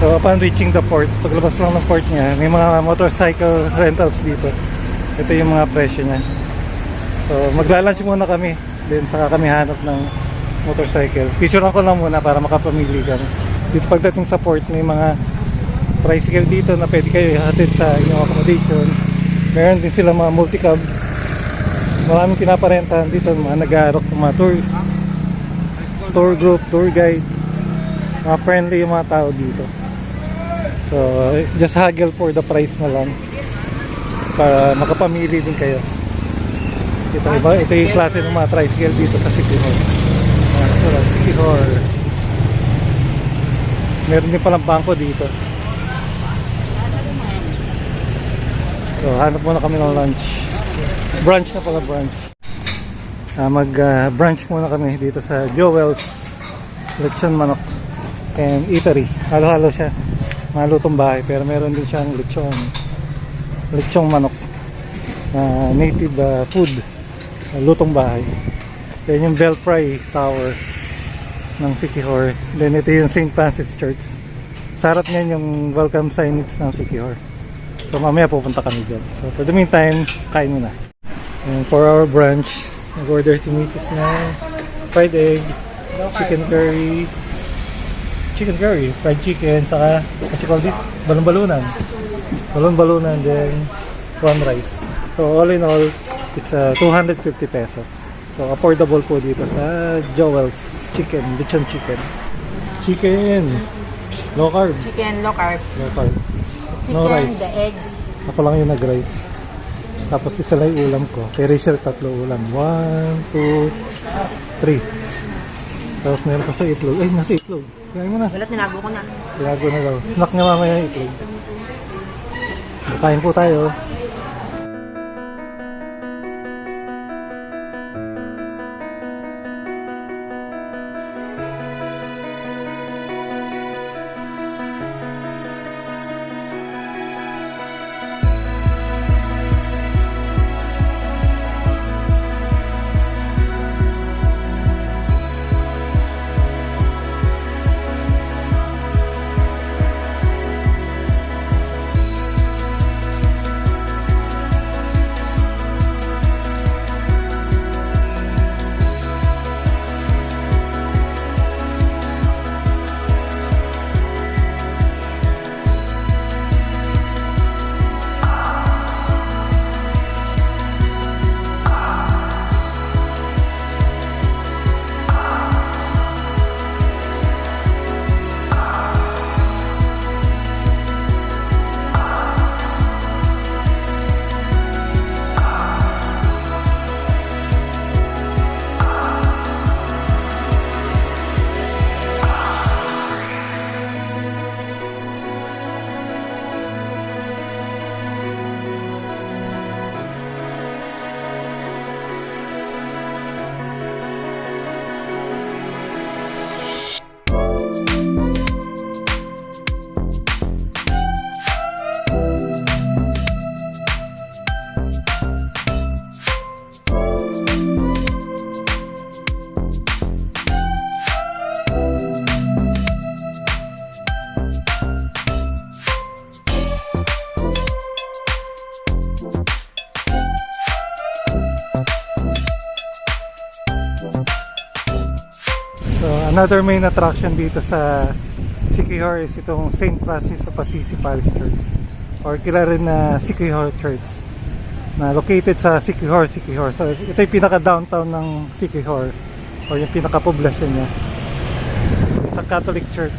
So upon reaching the port, paglabas lang ng port niya, may mga motorcycle rentals dito. Ito yung mga presyo niya. So magla-lunch muna kami, then saka kami hanap ng motorcycle. Picturean ko lang muna para makapamili kami. Dito pagdating sa port, may mga tricycle dito na pwede kayo ihatid sa inyong accommodation. Meron din sila mga multi-cab. Maraming pinaparentahan dito, mga nag-aalok ng mga tour group, tour guide. Mga friendly yung mga tao dito. So just haggle for the price na lang para makapamili din kayo. Ito yung klase ng mga tricycle dito sa Siquijor. So Siquijor. Meron din palang bangko dito. So hanap muna kami ng lunch. Brunch na pala, brunch. Mag-brunch muna kami dito sa Joel's Lechon Manok and Eatery. Halo-halo siya. Malutong bahay pero meron din siyang lechong manok na native food, lutong bahay. Then yung Belfry Tower ng Siquijor. Then ito yung St. Francis Church. Sarap niyan yung welcome signage ng Siquijor. So mamaya pupunta kami dyan. So for the meantime, kain muna. And for our brunch, nag-order si Mrs. na fried egg, chicken curry, fried chicken, saka what you call this? Balon-balunan, then one rice. So all in all, it's 250 pesos. So affordable po dito sa Joel's Lechon Chicken. Low carb. Chicken, low carb. Chicken, no rice. The egg. Ako lang yung nag-rice. Tapos isa lang yung ulam ko. Kay Rachel, 3 ulam. 1, 2, 3. Tapos meron pa sa itlog. Ay, nasa itlog. Kaya mo na. Wala, tinago ko na. Tinago na daw. Snack niya mamaya yung itlog. Kain po tayo. So another main attraction dito sa Siquijor is itong St. Francis of Assisi Parish Church, or kilala rin na Siquijor Church, na located sa Siquijor. So ito yung pinaka-downtown ng Siquijor, or yung pinaka-poblasyon niya. It's a Catholic church.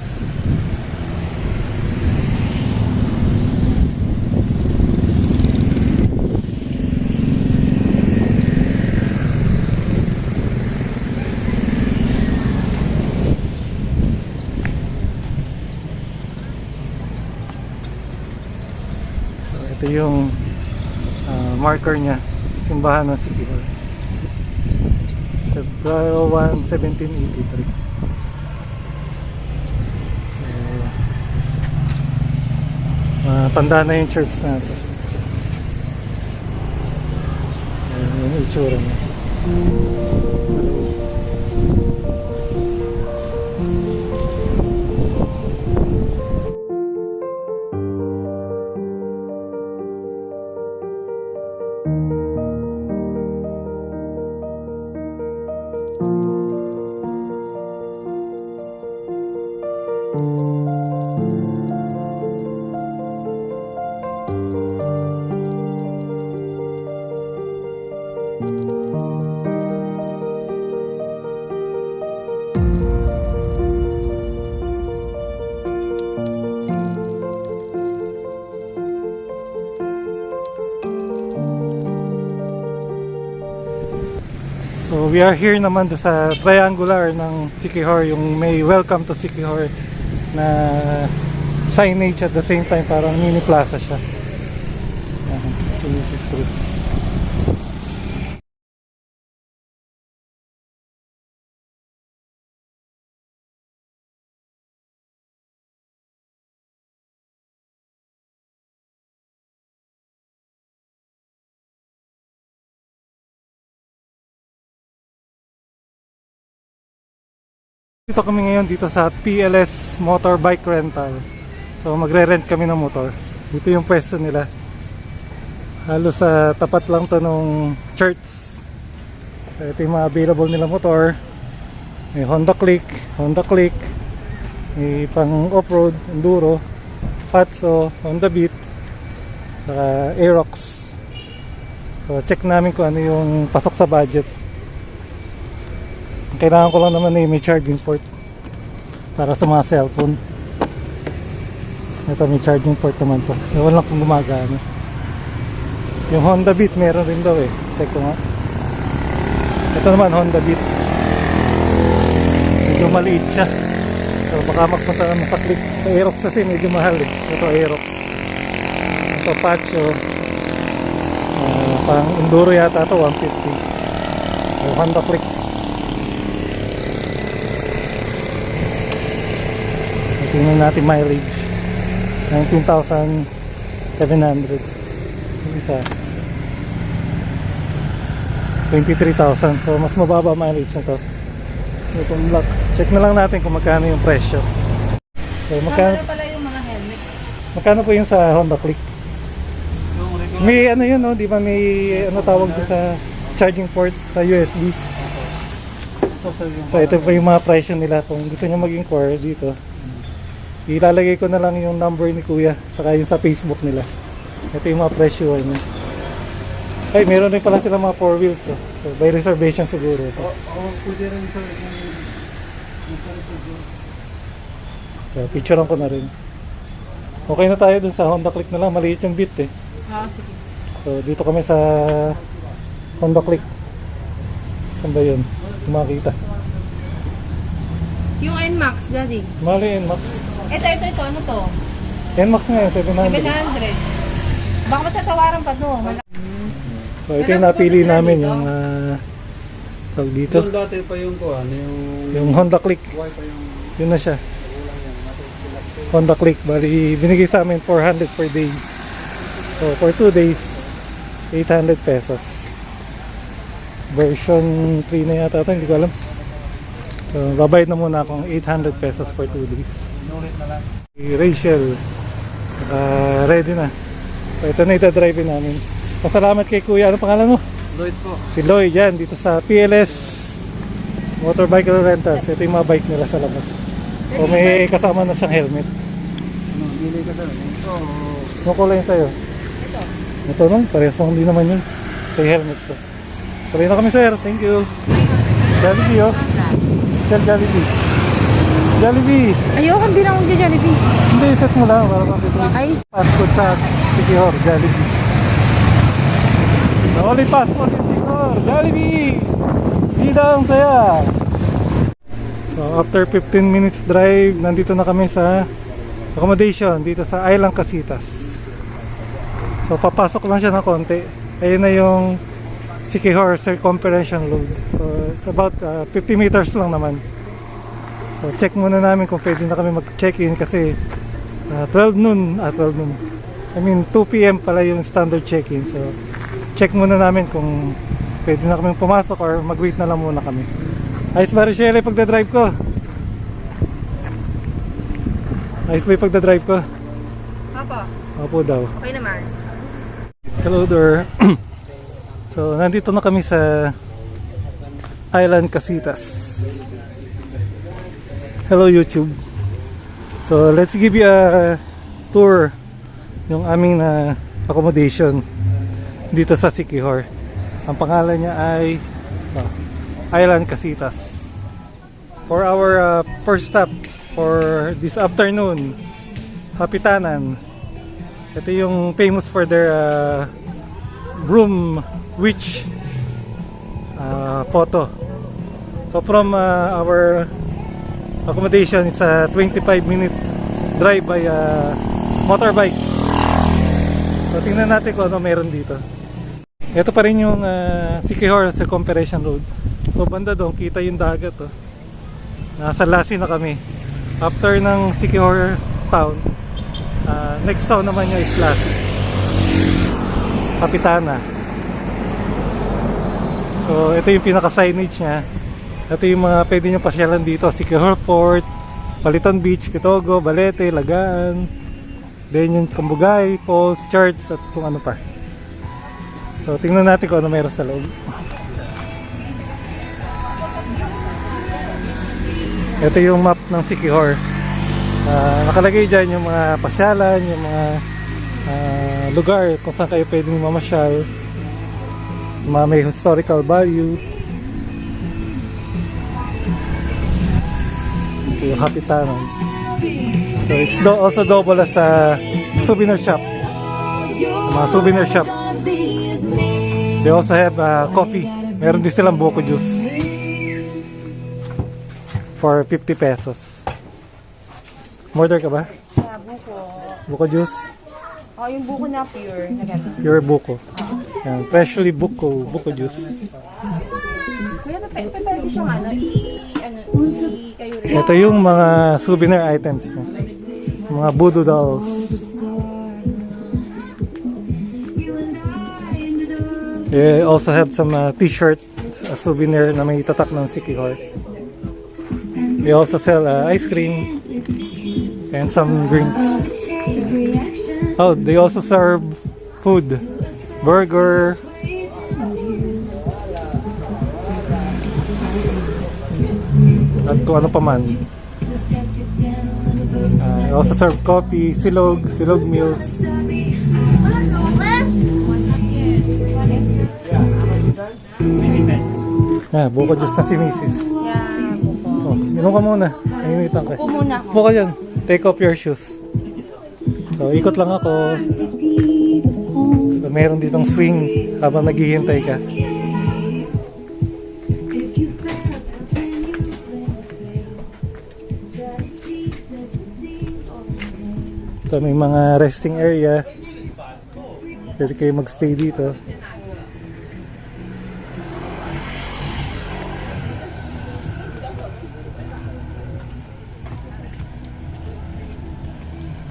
Ito yung marker niya, simbahan ng Siquijor. February 1, 1783. So, tanda na yung church natin. Ayan yung itsura niya. So we are here naman sa triangular ng Siquijor, yung may welcome to Siquijor na signage at the same time, parang mini plaza siya. Ayan, so this is Cruz. Dito kami ngayon dito sa PLS Motorbike Rental. So magre-rent kami ng motor. Dito yung pwesto nila. Halos sa tapat lang to nung church. So ito yung mga available nila motor. May Honda Click, may pang off-road, enduro, Hatso, Honda Beat, saka Aerox. So check namin kung ano yung pasok sa budget. Kailangan ko lang naman may charging port para sa mga cellphone. Ito may charging port naman to. Ewan lang kung gumagana. Yung Honda Beat meron rin daw eh. Check ko nga. Ito naman Honda Beat. Medyo maliit siya. So baka magpunta naman sa Click. Sa Aerox kasi medyo mahal eh. Ito Aerox. Ito Pacho. Pang enduro yata ito 150. So Honda Click. Tingnan natin mileage 19,700. Yung isa 23,000. So mas mababa mileage na to. Itong black. Check na lang natin kung magkano yung presyo. So magkano pala yung mga helmet? Magkano po yung sa Honda Click? May ano yun, no? Di ba may ano tawag doon sa charging port sa USB? So ito po yung mga presyo nila. Kung gusto nyo mag-inquire dito, ilalagay ko na lang yung number ni Kuya saka yung sa Facebook nila. Ito yung mga presyo niya. Ay, meron rin pala sila mga 4 wheels. Oh. So by reservation siguro ito. Pwede rin sir. So picturean ko na rin. Okay na tayo dun sa Honda Click na lang. Maliit yung bit eh. Sige. So dito kami sa Honda Click. Saan ba yun? Kumakita. Yung NMAX, Daddy. Mali NMAX. Ito. Ano to? NMAX nga yun, 700. 700. Baka matatawaran pa to. So ito yung napili namin yung tawag dito. Yung dati pa yung kuhan, Yung Honda Click. buhay pa yung Yun na siya. Honda Click. Bali, binigay sa amin 400 per day. So for 2 days, 800 pesos. Version 3 na yata ito, hindi ko alam. So babayad na muna akong 800 pesos for 2 days. inulit na lang. Si Rachel, ready na. So ito na itadrive namin. Pasalamat kay Kuya. Ano pangalan mo? Lloyd po. Si Lloyd yan, dito sa PLS Motorbike Rentals. Ito yung mga bike nila sa labas. O may kasama na siyang helmet. Ano, bili ka sir. Ito. Ano kulay yun sa'yo? Ito. Ito no, parehas lang din naman yun. Ito yung helmet ko. Tuloy na kami sir, thank you. Jollibee oh. Sir Jollibee. Jollibee. Ayoko, hindi na akong Jollibee. Hindi, set mo lang para makita. Ay. Fast food sa Siquijor, Jollibee. The only fast food in Siquijor, Jollibee. Hindi ang saya. So after 15 minutes drive, nandito na kami sa accommodation dito sa Island Casitas. So papasok lang siya ng konti. Ayun na yung Siquijor Circumferential Road. So it's about 50 meters lang naman. So check muna namin kung pwede na kami mag-check-in kasi 12 noon. I mean 2 PM pala yung standard check-in. So check muna namin kung pwede na kami pumasok or mag-wait na lang muna kami. Ayos ba Rochelle pagdadrive ko? Ayos ba yung pagdadrive ko? Papa, Opo daw. okay naman. Hello there. So, nandito na kami sa Island Casitas. Hello YouTube. So, let's give you a tour yung aming accommodation dito sa Siquijor. Ang pangalan niya ay Island Casitas. For our first stop for this afternoon, Hapitanan. Ito yung famous for their broom witch photo. So from our accommodation, it's a 25-minute drive by motorbike. So tingnan natin kung ano meron dito. Ito pa rin yung Siquijor Circumferential Road. So banda doon kita yung dagat. Nasa Lassi na kami. After ng Siquijor town, next town naman niya is Lassi, Hapitana. So ito yung pinaka signage niya. Ito yung mga pwede nyo pasyalan dito: Siquijor Port, Paliton Beach, Kitogo, Balete, Lagaan, then yung Cambugay, Falls, Church, at kung ano pa. So tingnan natin kung ano meron sa loob. Ito yung map ng Siquijor. Nakalagay dyan yung mga pasyalan, yung mga lugar kung saan kayo pwedeng mamasyal, mga may historical value. Ito yung Hapitanan. So it's also double as a souvenir shop. Mga souvenir shop. They also have coffee. Meron din silang buko juice for 50 pesos. Order ka ba? Yeah, buko. Buko juice? Oh, yung buko na pure. Na ganun. Pure buko. Yan, freshly buko juice. Kuya, pwede siyang kayo rin. Ito yung mga souvenir items niya. Mga voodoo dolls. They also have some t-shirt, a souvenir na may tatak ng Siquijor. They also sell ice cream and some drinks. Oh, they also serve food, burger. At kung ano pa man. They also serve coffee, silog meals. Buko juice na si Mrs. Yeah, buko. Oh, inom ka muna. Nainitan ka. Upo muna ako. Upo ka dyan. Take off your shoes. So, ikot lang ako. So, meron ditong swing habang naghihintay ka. Ito, may mga resting area. Pwede kayo magstay dito.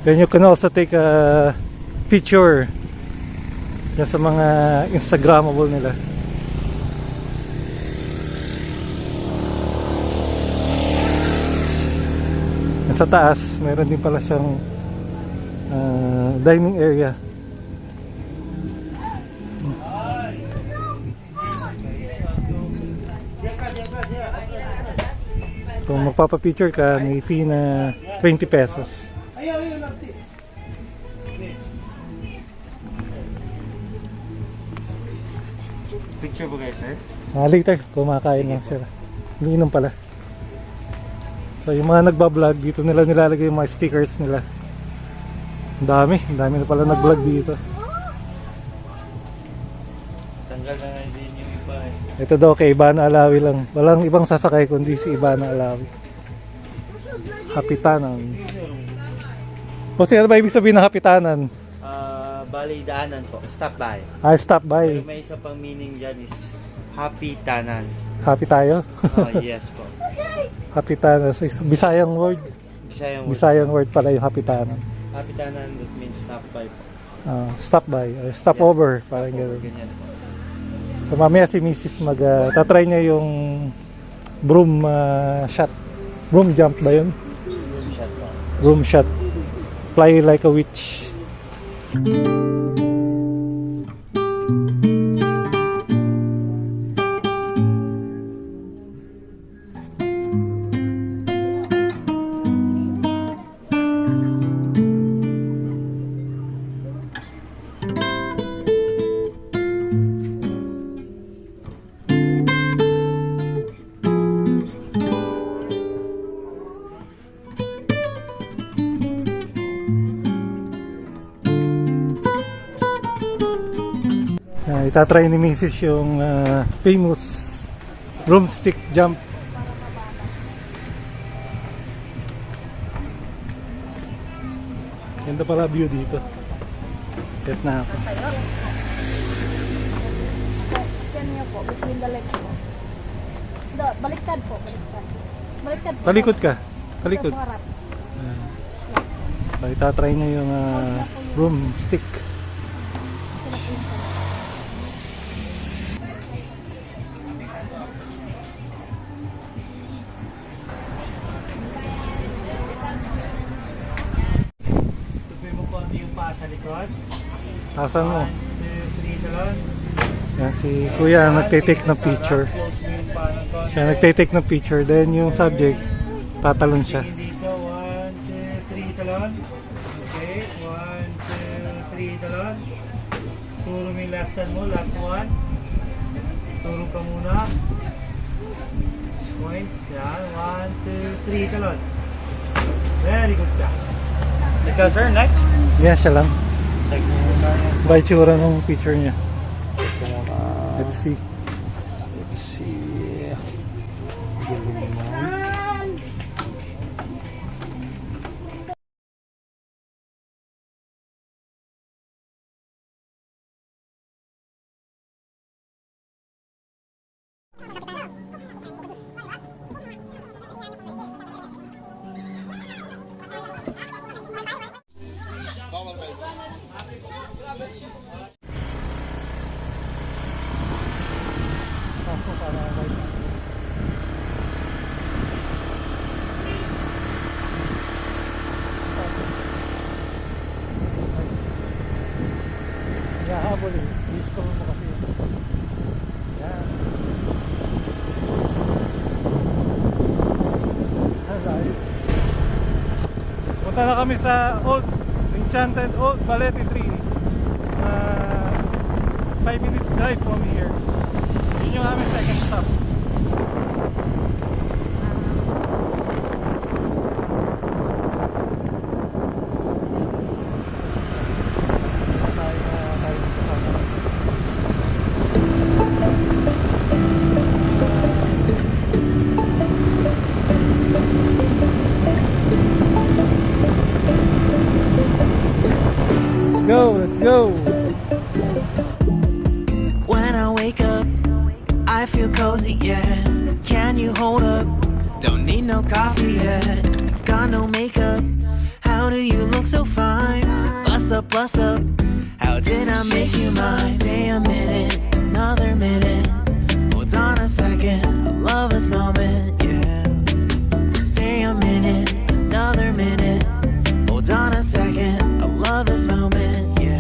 Then you can also take a picture yan sa mga Instagrammable nila. Yan sa taas, meron din pala siyang dining area. Kung magpapapicture ka, may fee na 20 pesos. Picture ba guys, sir? Later, kumakain lang sila. Umiinom pala. So yung mga nagbablog, dito nila nilalagay yung mga stickers nila. Ang dami na pala nag-vlog dito. Tanggal na nga din yung iba eh. Ito daw kay Ivana Alawi lang. Walang ibang sasakay kundi si Ivana Alawi. Hapitanan. O ano ba ibig sabihin ng Hapitanan? Bali, daanan po. Stop by. Stop by. Pero may isa pang meaning dyan is happy tanan. Happy tayo? Oh, yes po. Hapitanan. So, Bisayang word. Bisayang word. Bisayang word pala yung Hapitanan. Happy tanan, that means stop by po. Stop by or stop over. Parang Stop over, gano'n. ganyan po. So mamaya si Mrs. tatry niya yung broom shot. Broom jump ba yun? Room shot po. Broom shot. Fly like a witch. Itatry ni Mrs. yung famous broomstick jump. Ganda pala view dito. Get na ako. Sakyan niyo po, between the legs po. Baliktad po, baliktad. Baliktad po. Talikod ka. Talikod. Sa harap. So, itatry niya yung broomstick. Tupin mo konti yung paa sa likod. Asan mo? 1, 2, 3, talon. Yan si Kuya nagtitake ng picture. Close mo yung paa ng konti. Siya nagtitake ng picture. Then yung subject, tatalon siya. Tingin dito. 1, 2, 3, talon. Okay. 1, 2, 3, talon. Turo mo yung left hand mo. Last one. Turo ka muna. Point. Yan. 1, 2, 3, talon. Very good ka. Ikaw sir, next. Yan siya lang. Check mo muna yan. Ba itsura ng picture niya? Let's see. Let's see. Galing mo. Nahabol eh. Discover mo kasi. Yan. Alright. Punta na kami sa Enchanted Old Balete Tree. 5 minutes drive from here. Yun yung aming second stop. Let's go. When I wake up, I feel cozy, yeah. Can you hold up? Don't need no coffee yet. Got no makeup. How do you look so fine? Plus up, plus up. How did I make you mine? Stay a minute, another minute. Hold on a second, I love this moment, yeah. Stay a minute, another minute. Hold on a second, I love this moment, yeah.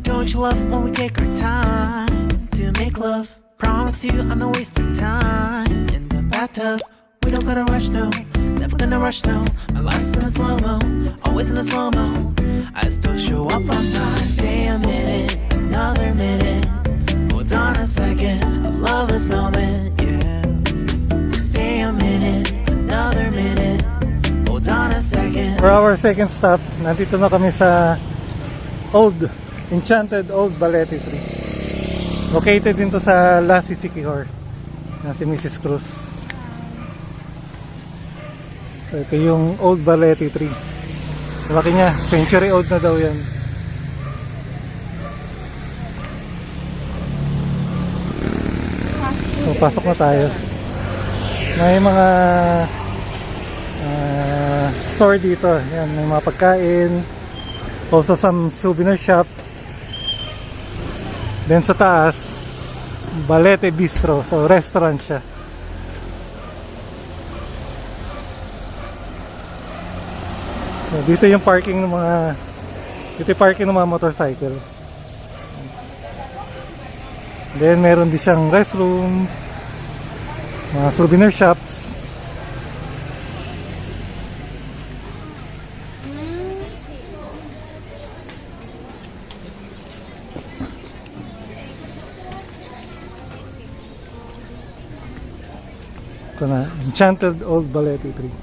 Don't you love when we take our time to make love? Promise you I'm not wasting time in the bathtub. We don't gotta rush, no. Never gonna rush, no. My life's in a slow-mo, always in a slow-mo. I still show up on time. Stay a minute, another minute. Hold on a second, I love this moment, yeah. Stay a minute, another minute. Hold on a second. For our second stop, nandito na kami sa Enchanted Old Balete Tree. Located dito sa Lassie Siquijor na si Mrs. Cruz. So ito yung Old Balete Tree. Laki niya, century old na daw yan. So pasok na tayo. May mga store dito. Yan, may mga pagkain. Also some souvenir shop. Then sa taas, Balete Bistro. So restaurant siya. So, dito yung parking ng mga motorcycle. Then meron din siyang restroom, mga souvenir shops. Ito na, Enchanted Old Balete Tree.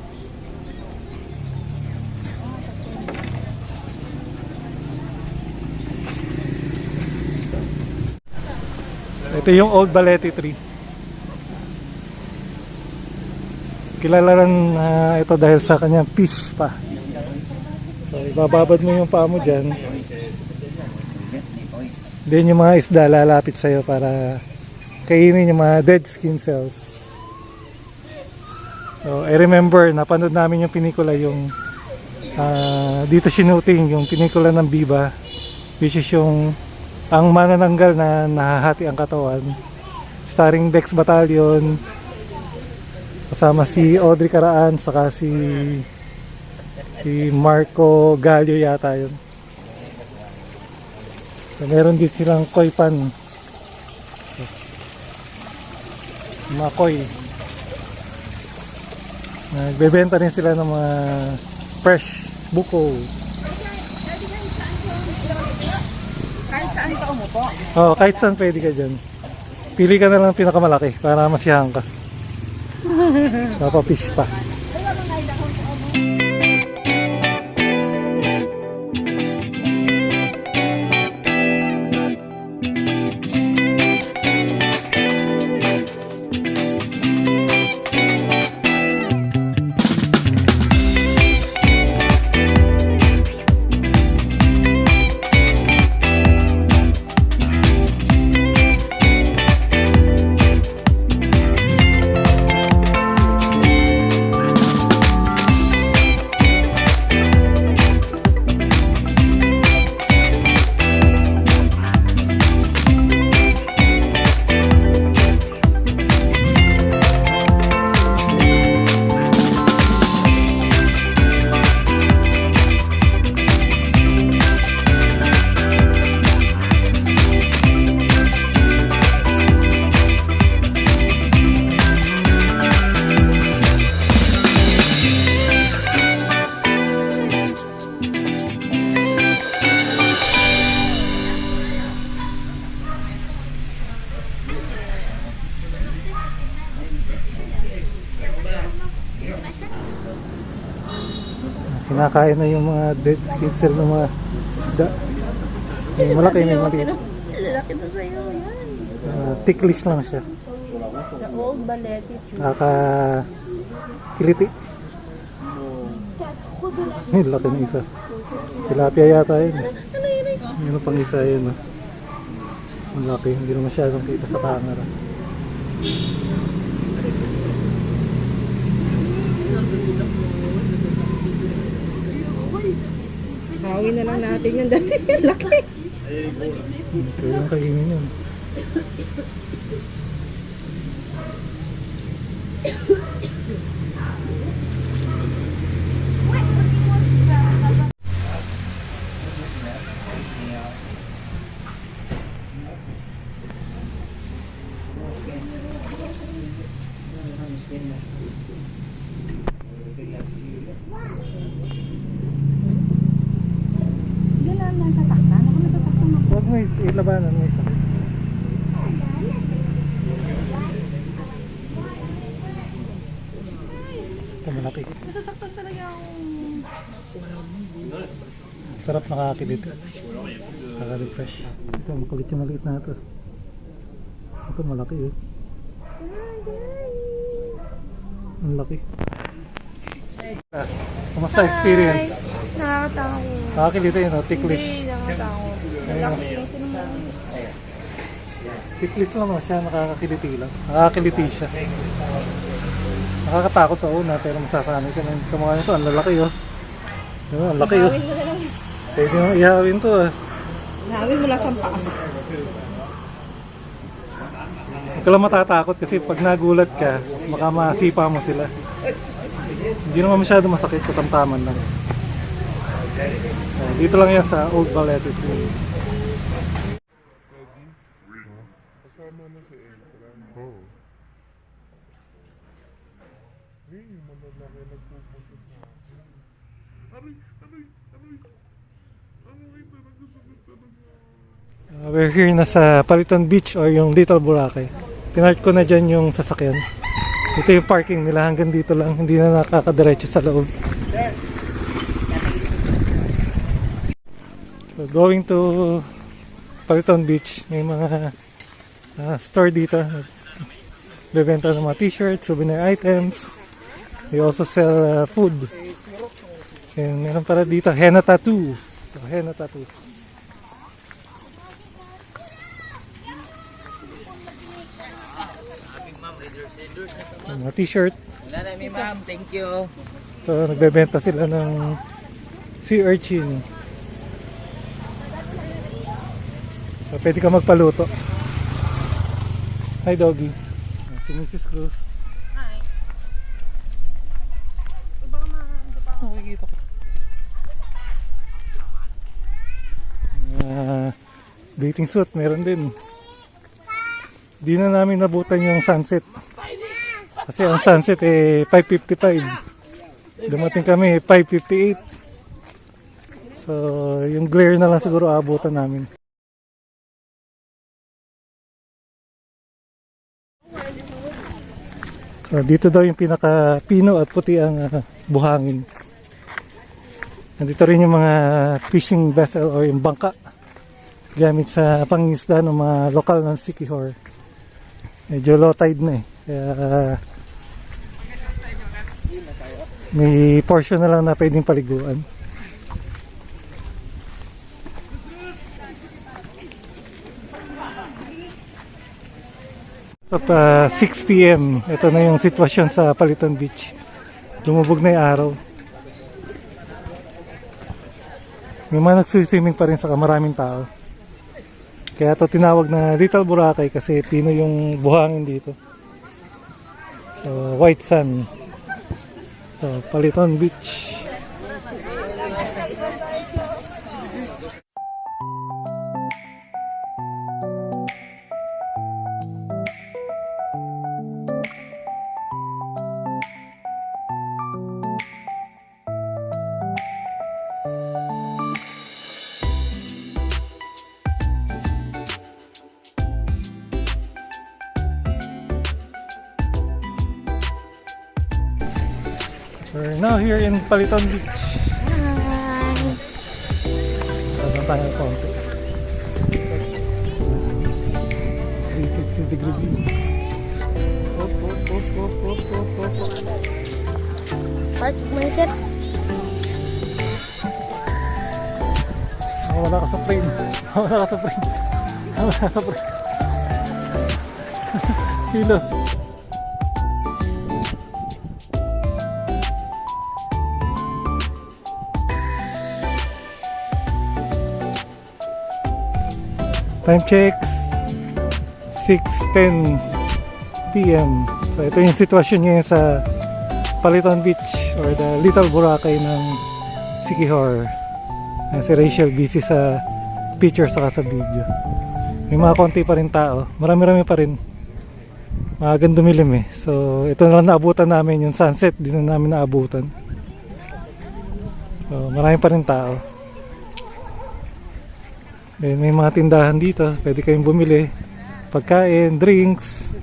So, ito yung Old Balete Tree. Kilala rin ito dahil sa kanyang peace pa. So, ibababad mo yung paa mo dyan. Then yung mga isda lalapit sa'yo para kainin yung mga dead skin cells. So, I remember, napanood namin yung pelikula, yung dito shooting, yung pelikula ng Viva, which is yung ang manananggal na nahahati ang katawan, starring Dex Battalion, kasama si Audrey Caraan, saka si Marco Gallio yata yun. So, meron din silang koi pan, mga koi. Nagbebenta rin sila ng mga fresh buko. Kahit saan ka umupo. Oh, kahit saan pwede ka dyan. Pili ka na lang pinakamalaki para masiyahan ka. Napapista. Kinakain na yung mga dead skin cell ng mga isda. Yung malaki na yung maliit. Lalaki na sa'yo, yan. Ticklish lang siya. The Old Balete Tree. Nakakiliti. Yung laki ng isa. Tilapia yata yun. Yun ang pang isa yun. Ang laki. Hindi na masyadong kita sa camera. Hawin na lang natin yung dati. Laki. Ito yung kainin yun. Hindi lang lang sasaktan. Ako nasasaktan ako. Huwag mo ilabanan mo isa. Ito malaki. Nasasaktan talaga ako. Sarap nakakakiliti. Nakaka-refresh. Ito makulit yung maliit na ito. Ito malaki eh. Ang laki. Kumusta experience? Nakakatakot. Nakakiliti yun, no? Ticklish. Hindi, nakakatakot. Ayun. Laki. Ito naman. Ticklish lang naman siya, nakakakiliti lang. Nakakakiliti siya. Nakakatakot sa una, pero masasanay ka na. Kamukha nito, ang lalaki oh. Diba, ang laki oh. Hawin mo na lang. Pwede mo ihawin to ah. Hawin mo lang sa paa. Huwag ka lang matatakot kasi pag nagulat ka, baka masipa mo sila. Hindi naman masyado masakit, katamtaman lang. Dito lang yan sa Old Balete Tree. Kasama na si Eltran. Oo. Eh, yung malalaki nagpupunta sa akin. Aray! Ano ito? Nagsasagot talaga. We're here na sa Palitan Beach or yung Little Boracay. Pinark ko na dyan yung sasakyan. Ito yung parking nila, hanggang dito lang, hindi na nakakadiretso sa loob. So going to Paliton Beach, may mga store dito. Bebenta ng mga t-shirts, souvenir items. They also sell food. And meron para dito, henna tattoo. Ito, henna tattoo. Mga t-shirt. Wala na, ma'am. Thank you. So, nagbebenta sila ng sea urchin. So, pwede ka magpaluto. Hi, doggy. Si Mrs. Cruz. Hi. Nakikita ko. Bathing suit, meron din. Di na namin nabutan yung sunset. Kasi ang sunset 5:55. Dumating kami 5:58. So, yung glare na lang siguro aabutan namin. So, dito daw yung pinaka-pino at puti ang buhangin. Nandito rin yung mga fishing vessel o yung bangka gamit sa pangingisda ng mga lokal ng Siquijor. Medyo low tide na kaya may portion na lang na pwedeng paliguan. So 6 PM, ito na yung sitwasyon sa Paliton Beach. Lumubog na yung araw. May mga nagsiswimming pa rin, saka maraming tao. Kaya ito tinawag na Little Boracay kasi pino yung buhangin dito. So white sand. So Paliton Beach. We're now here in Paliton Beach. Saan tayo ng konti? 360 degree view. Hop, hop, hop, hop, hop, hop, hop, hop. Park mo sir. Wala ka sa frame. Wala ka sa frame. Wala ka sa frame. Hilo. Time checks 6:10 PM. So ito yung sitwasyon ngayon sa Paliton Beach or the Little Boracay ng Siquijor. Si Rachel busy sa picture saka sa video. May mga konti pa rin tao. Marami-rami pa rin. Maagang dumilim So ito na lang naabutan namin yung sunset. Di na namin naabutan. So marami pa rin tao. Then, may mga tindahan dito, pwede kayong bumili pagkain, drinks.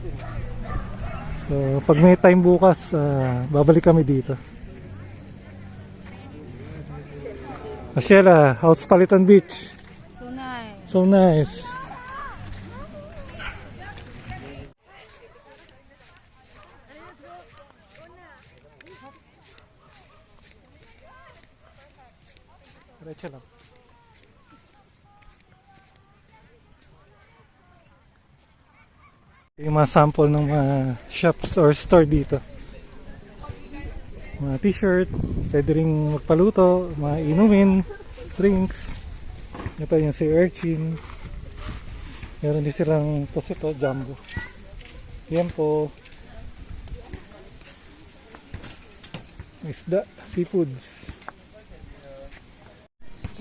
So pag may time bukas, babalik kami dito. Sheila, how's Paliton Beach? So nice. So nice. Diretso lang. Yung mga sample ng mga shops or store dito. Mga t-shirt, pwede rin magpaluto, mga inumin, drinks. Ito yung sea urchin. Meron din silang posito, jumbo. Tiempo. Isda, seafoods.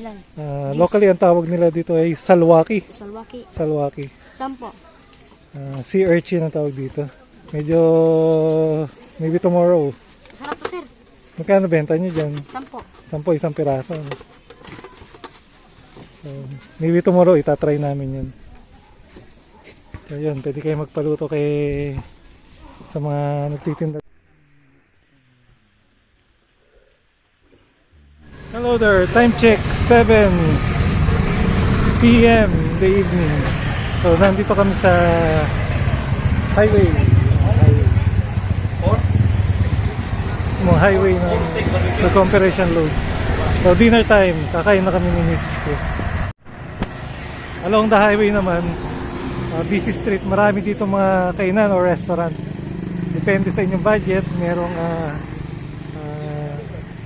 Ilan? Locally ang tawag nila dito ay salwaki. Salwaki. Salwaki. Sampo. Sea urchin ang tawag dito. Medyo maybe tomorrow. Sarap po sir. Magkano benta nyo dyan? Sampo. 10 isang piraso. So, maybe tomorrow itatry namin yun. So yun, pwede kayo magpaluto kay sa mga nagtitinda. Hello there, time check 7 p.m. in the evening. So nandito kami sa highway. Highway ng comparison load. So dinner time, kakain na kami ni Mrs. Chris. Along the highway naman, busy street, marami dito mga kainan o restaurant. Depende sa inyong budget, merong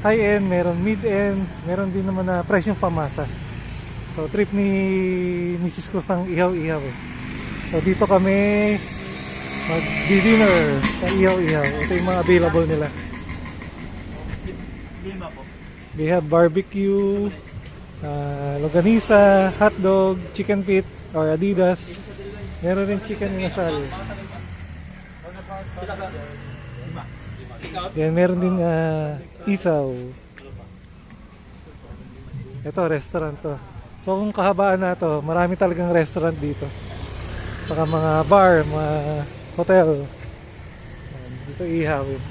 high-end, meron mid-end, meron din naman na presyong pamasa. So trip ni Mrs. Cruz ng ihaw-ihaw eh. So dito kami mag-dinner sa ihaw-ihaw. Ito yung mga available nila. They have barbecue, longganisa, hotdog, chicken feet or Adidas. Meron rin chicken inasal. Then meron din isaw. Ito restaurant to. So kung kahabaan na to, marami talagang restaurant dito. Saka mga bar, mga hotel. Dito ihaw eh.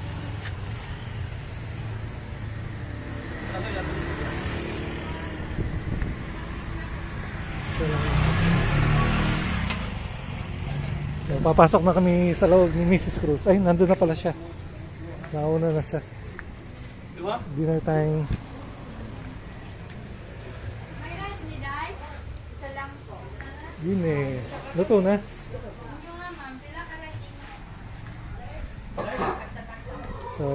So, papasok na kami sa loob ni Mrs. Cruz. Ay, nandun na pala siya. Nauna na siya. Dinner time. May rice ni Dai? Isa lang po. Yun eh. Luto na. Yung nga ma'am, sila ka rice. So,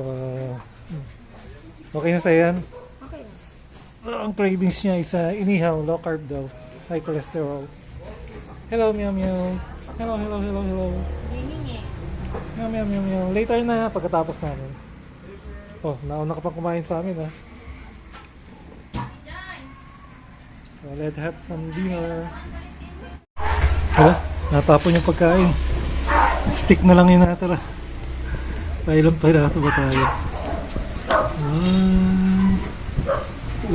okay na sa'yo yan? Okay. Ang cravings niya is inihaw, low carb daw. High cholesterol. Hello, meow meow. Hello, hello, hello, hello. Giningi. Meow meow meow meow. Later na pagkatapos namin. Oh, nauna ka pa kumain sa amin ha. So, let's have some dinner. Hala, natapon yung pagkain. Stick na lang yung natara. Ilang piraso ba tayo?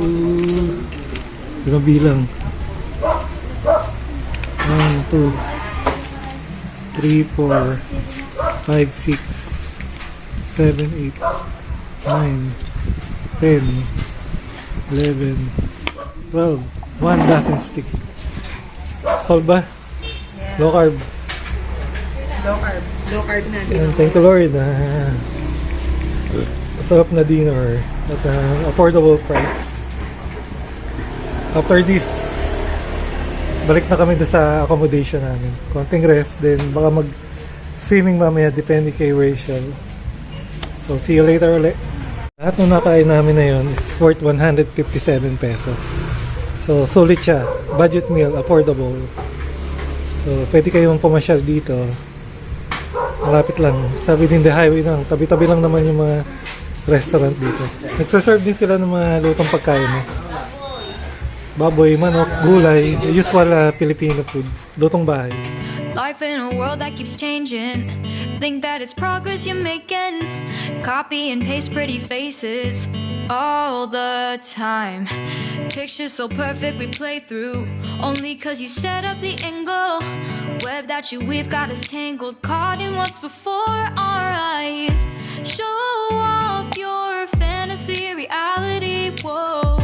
1, 2, ilang bilang? 1, 2, 3, 4, 5, 6, 7, 8, 9, 10, 11, 12. 1 dozen stick. Solve ba? Low carb. Low carb. Low carb na. And thank you Lord. Masarap na dinner at affordable price. After this, balik na kami sa accommodation namin. Konting rest, then baka mag-swimming mamaya, depende kay Rachel. So, see you later ulit. Lahat nung nakain namin na yun is worth 157 pesos. So, sulit siya. Budget meal, affordable. So, pwede kayong pumasyal dito. Malapit lang. Sa within the highway lang. Tabi-tabi lang naman yung mga restaurant dito. Nagsaserve din sila ng mga lutong pagkain. Baboy, manok, gulay. Usual Filipino food. Lutong bahay. Life in a world that keeps changing. Think that it's progress you're making. Copy and paste pretty faces all the time. Pictures so perfect we play through. Only cause you set up the angle. Web that you weave got us tangled. Caught in what's before our eyes. Show off your fantasy reality. Whoa,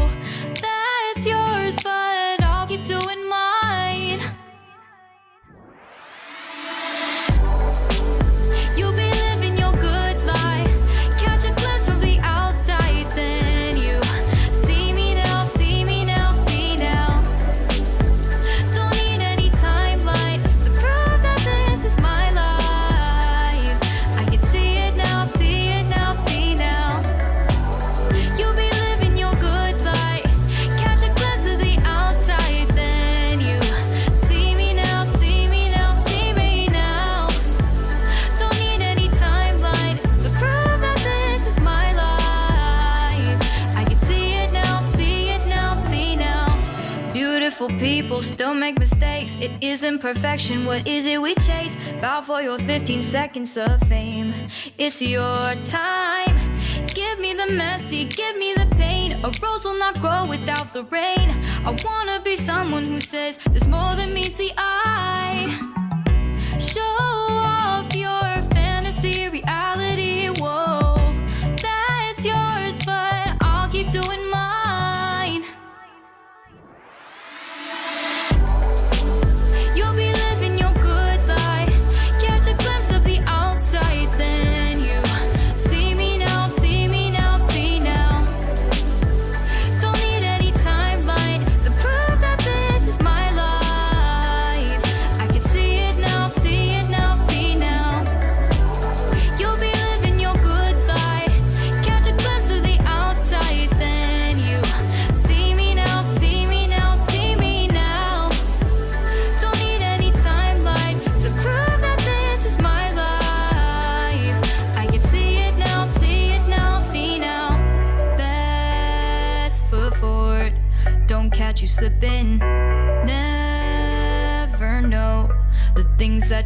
that's yours, but I'll keep doing mine. You'll be living your good life. Catch a glimpse from the outside, then you see me now, see me now, see now. Don't need any timeline to prove that this is my life. I can see it now, see it now, see now. You'll be living your good life. Catch a glimpse of the outside, then you see me now, see me now, see me now. Don't need any timeline to prove that this is my life. I can see it now, see it now, see now. Beautiful people still make mistakes. It isn't perfection, what is it we chase? Bow for your 15 seconds of fame. It's your time. Give me the messy, give me the pain. A rose will not grow without the rain. I wanna be someone who says there's more than meets the eye. Show off your fantasy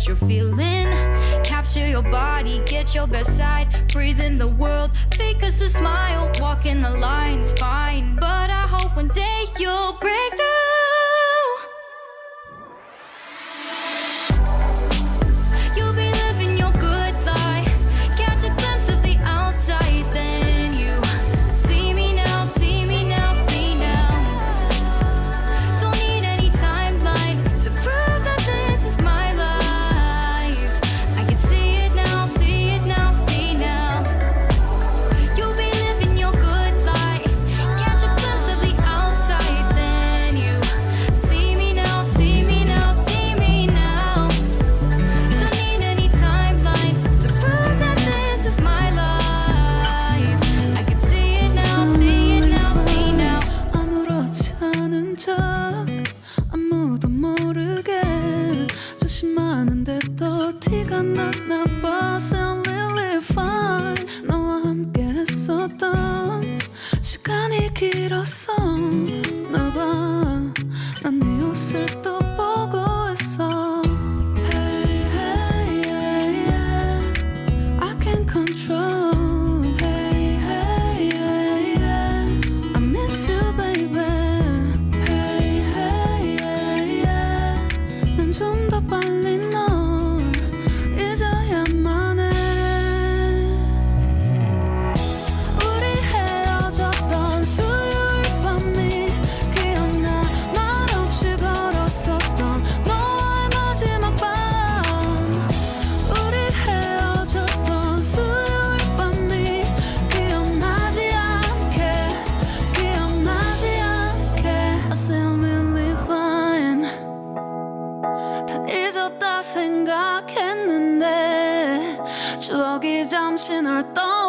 that you're feeling. Capture your body, get your best side. Breathe in the world, fake us a smile. Walking the lines, fine. But I hope one day you'll break through. You'll be living your good life. Catch a glimpse of the outside, then you see me now, see me now, see now. Don't need any timeline to prove that this is my life. I can see it now, see it now, see now. You'll be living your good life. Catch a glimpse of the outside, then you see me now, see me now, see me now. Don't need any timeline to prove that this is my life. I can see it now, see it now, see now. 아무렇지 않은 척 아무도 모르게 조심하는데 또 티가 났나 봐. Sound really fine. 너와 함께 했었던 시간이 길었어. 나봐 난 네 옷을 또 보고 있어. Hey, hey, yeah, yeah. I can't control. Hey, hey, yeah, yeah. I miss you, baby. Hey, hey, yeah, yeah. 난 좀 더 빨리 널 잊어야만 해. 우리 헤어졌던 수요일 밤이 기억나. 말없이 걸었었던 너와의 마지막 밤. 우리 헤어졌던 수요일 밤이 기억나지 않게, 기억나지 않게. I sound really fine. 다 잊었다 생각했는데 추억이 잠시 널 떠나.